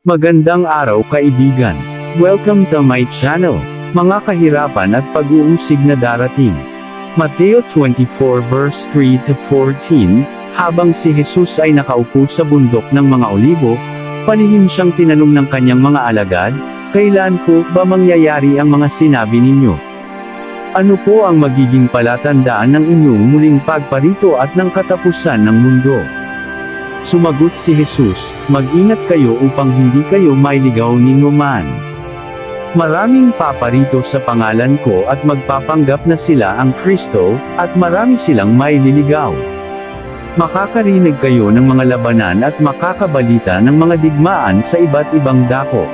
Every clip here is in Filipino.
Magandang araw kaibigan. Welcome to my channel. Mga kahirapan at pag-uusig na darating. Mateo 24 verse 3 to 14, habang si Jesus ay nakaupo sa bundok ng mga olibo, palihim siyang tinanong ng kanyang mga alagad, "Kailan po ba mangyayari ang mga sinabi ninyo? Ano po ang magiging palatandaan ng inyong muling pagparito at ng katapusan ng mundo?" Sumagot si Jesus, "Mag-ingat kayo upang hindi kayo mailigaw ni man. Maraming paparito sa pangalan ko at magpapanggap na sila ang Kristo, at marami silang maililigaw. Makakarinig kayo ng mga labanan at makakabalita ng mga digmaan sa iba't ibang dako.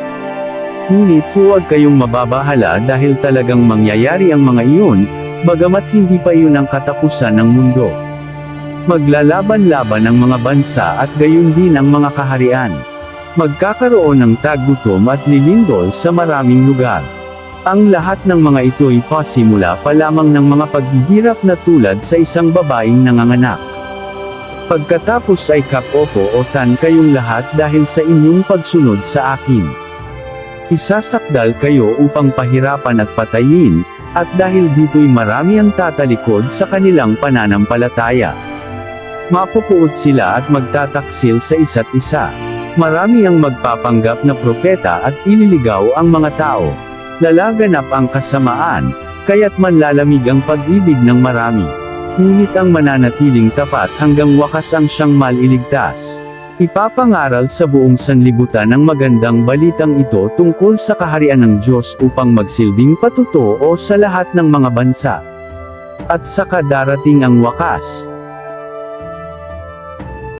Ngunit huwag kayong mababahala dahil talagang mangyayari ang mga iyon, bagamat hindi pa iyon ang katapusan ng mundo. Maglalaban-laban ang mga bansa at gayon din ang mga kaharian. Magkakaroon ng taggutom at lilindol sa maraming lugar. Ang lahat ng mga ito'y pasimula pa lamang ng mga paghihirap na tulad sa isang babaeng nanganganak. Pagkatapos ay kapopo-otan kayong lahat dahil sa inyong pagsunod sa akin. Isasakdal kayo upang pahirapan at patayin, at dahil dito'y marami ang tatalikod sa kanilang pananampalataya. Mapupuot sila at magtataksil sa isa't isa. Marami ang magpapanggap na propeta at ililigaw ang mga tao. Lalaganap ang kasamaan, kaya't manlalamig ang pag-ibig ng marami. Ngunit ang mananatiling tapat hanggang wakas ang siyang maliligtas. Ipapangaral sa buong sanlibutan ang magandang balitang ito tungkol sa kaharian ng Diyos upang magsilbing patotoo sa lahat ng mga bansa. At saka darating ang wakas.